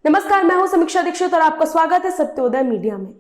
नमस्कार, मैं हूं समीक्षा दीक्षित और आपका स्वागत है सत्योदय मीडिया में।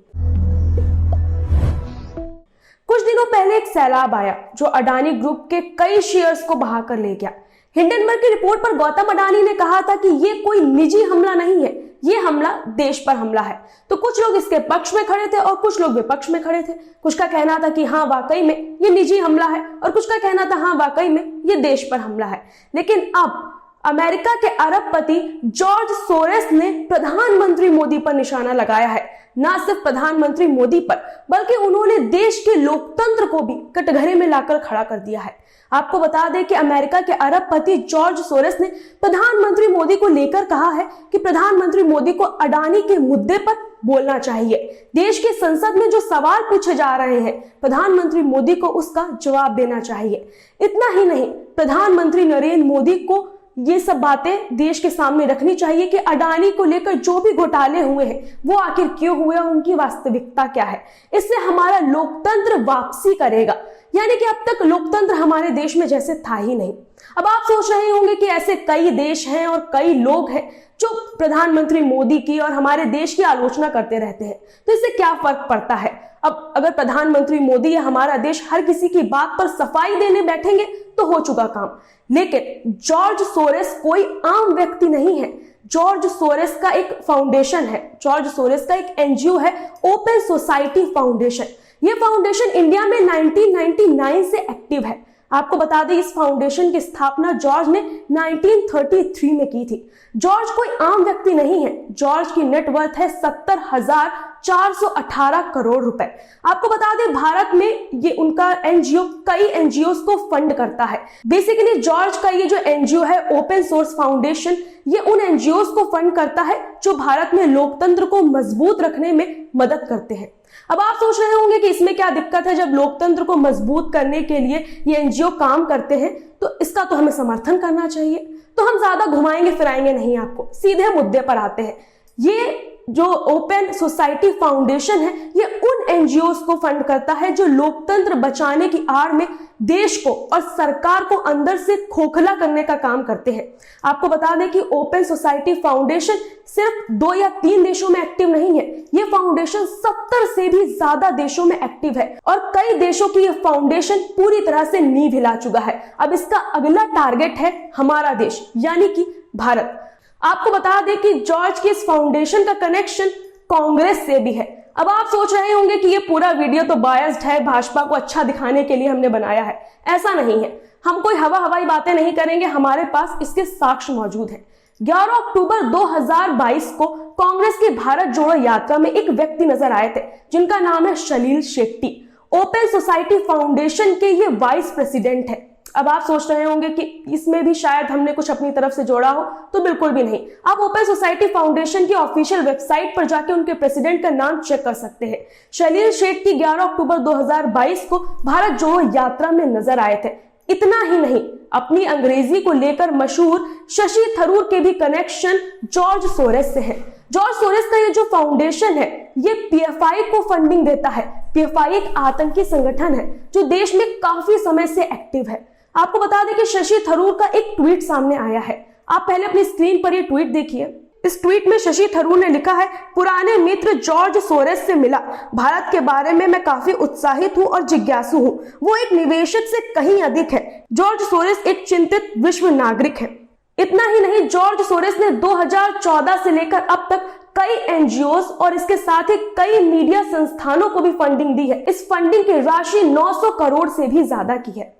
कुछ दिनों पहले एक सैलाब आया जो अडानी ग्रुप के कई शेयर्स को बहा कर ले गया। हिंडनबर्ग की रिपोर्ट पर गौतम अडानी ने कहा था कि ये कोई निजी हमला नहीं है, ये हमला देश पर हमला है। तो कुछ लोग इसके पक्ष में खड़े थे और कुछ लोग विपक्ष में खड़े थे। कुछ का कहना था कि हाँ वाकई में ये निजी हमला है और कुछ का कहना था हाँ वाकई में ये देश पर हमला है। लेकिन अब अमेरिका के अरबपति जॉर्ज सोरेस ने प्रधानमंत्री मोदी पर निशाना लगाया है। न सिर्फ प्रधानमंत्री मोदी पर बल्कि उन्होंने देश के लोकतंत्र को भी कटघरे में लाकर खड़ा कर दिया है। आपको बता दें कि अमेरिका के अरबपति जॉर्ज सोरेस ने प्रधानमंत्री मोदी को लेकर कहा है कि प्रधानमंत्री मोदी को अडानी के मुद्दे पर बोलना चाहिए। देश की संसद में जो सवाल पूछे जा रहे हैं प्रधानमंत्री मोदी को उसका जवाब देना चाहिए। इतना ही नहीं, प्रधानमंत्री नरेंद्र मोदी को ये सब बातें देश के सामने रखनी चाहिए कि अडानी को लेकर जो भी घोटाले हुए हैं वो आखिर क्यों हुए और उनकी वास्तविकता क्या है। इससे हमारा लोकतंत्र वापसी करेगा, यानी कि अब तक लोकतंत्र हमारे देश में जैसे था ही नहीं। अब आप सोच रहे होंगे कि ऐसे कई देश हैं और कई लोग हैं जो प्रधानमंत्री मोदी की और हमारे देश की आलोचना करते रहते हैं, तो इससे क्या फर्क पड़ता है। अब अगर प्रधानमंत्री मोदी या हमारा देश हर किसी की बात पर सफाई देने बैठेंगे तो हो चुका काम। लेकिन जॉर्ज सोरेस कोई आम व्यक्ति नहीं है। जॉर्ज सोरेस का एक फाउंडेशन है, जॉर्ज सोरेस का एक एनजीओ है, ओपन सोसाइटी फाउंडेशन। यह फाउंडेशन इंडिया में 1999 से एक्टिव है। आपको बता दें इस फाउंडेशन की स्थापना जॉर्ज ने 1933 में की थी। जॉर्ज कोई आम व्यक्ति नहीं है। जॉर्ज की नेटवर्थ है 70,418 करोड़ रुपए। आपको बता दें भारत में ये उनका एनजीओ कई एनजीओ को फंड करता है। बेसिकली जॉर्ज का ये जो एनजीओ है ओपन सोर्स फाउंडेशन, ये उन एनजीओ को फंड करता है जो भारत में लोकतंत्र को मजबूत रखने में मदद करते हैं। अब आप सोच रहे होंगे कि इसमें क्या दिक्कत है, जब लोकतंत्र को मजबूत करने के लिए ये एनजीओ काम करते हैं तो इसका तो हमें समर्थन करना चाहिए। तो हम ज्यादा घुमाएंगे फिराएंगे नहीं, आपको सीधे मुद्दे पर आते हैं। ये जो ओपन सोसाइटी फाउंडेशन है ये उन एनजीओ को फंड करता है जो लोकतंत्र बचाने की आड़ में देश को और सरकार को अंदर से खोखला करने का काम करते हैं। आपको बता दें कि ओपन सोसाइटी फाउंडेशन सिर्फ 2 या 3 देशों में एक्टिव नहीं है, ये फाउंडेशन 70 से भी ज्यादा देशों में एक्टिव है और कई देशों की ये फाउंडेशन पूरी तरह से नींव हिला चुका है। अब इसका अगला टारगेट है हमारा देश, यानी कि भारत। आपको बता दें कि जॉर्ज की इस फाउंडेशन का कनेक्शन कांग्रेस से भी है। अब आप सोच रहे होंगे कि ये पूरा वीडियो तो बायस्ड है, भाजपा को अच्छा दिखाने के लिए हमने बनाया है। ऐसा नहीं है, हम कोई हवाई बातें नहीं करेंगे, हमारे पास इसके साक्ष्य मौजूद हैं। 11 अक्टूबर 2022 को कांग्रेस की भारत जोड़ो यात्रा में एक व्यक्ति नजर आए थे जिनका नाम है सलील शेट्टी। ओपन सोसाइटी फाउंडेशन के ये वाइस प्रेसिडेंट है। अब आप सोच रहे होंगे कि इसमें भी शायद हमने कुछ अपनी तरफ से जोड़ा हो, तो बिल्कुल भी नहीं। आप ओपन सोसाइटी फाउंडेशन की ऑफिशियल वेबसाइट पर जाके उनके प्रेसिडेंट का नाम चेक कर सकते हैं। सलील शेट्टी 11 अक्टूबर 2022 को भारत जोड़ो यात्रा में नजर आए थे। इतना ही नहीं, अपनी अंग्रेजी को लेकर मशहूर शशि थरूर के भी कनेक्शन जॉर्ज सोरेस से है। जॉर्ज सोरेस का ये जो फाउंडेशन है ये पीएफआई को फंडिंग देता है। पीएफआई एक आतंकी संगठन है जो देश में काफी समय से एक्टिव है। आपको बता दें कि शशि थरूर का एक ट्वीट सामने आया है। आप पहले अपनी स्क्रीन पर ये ट्वीट देखिए। इस ट्वीट में शशि थरूर ने लिखा है, पुराने मित्र जॉर्ज सोरेस से मिला, भारत के बारे में मैं काफी उत्साहित हूं और जिज्ञासु हूं। वो एक निवेशक से कहीं अधिक है। जॉर्ज सोरेस एक चिंतित विश्व नागरिक है। इतना ही नहीं, जॉर्ज सोरेस ने 2014 से लेकर अब तक कई एनजीओ और इसके साथ ही कई मीडिया संस्थानों को भी फंडिंग दी है। इस फंडिंग की राशि 900 करोड़ से भी ज्यादा की है।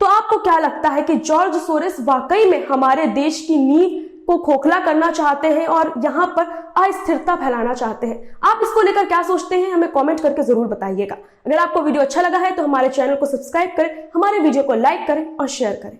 तो आपको क्या लगता है कि जॉर्ज सोरेस वाकई में हमारे देश की नींव को खोखला करना चाहते हैं और यहाँ पर अस्थिरता फैलाना चाहते हैं? आप इसको लेकर क्या सोचते हैं, हमें कमेंट करके जरूर बताइएगा। अगर आपको वीडियो अच्छा लगा है तो हमारे चैनल को सब्सक्राइब करें, हमारे वीडियो को लाइक करें और शेयर करें।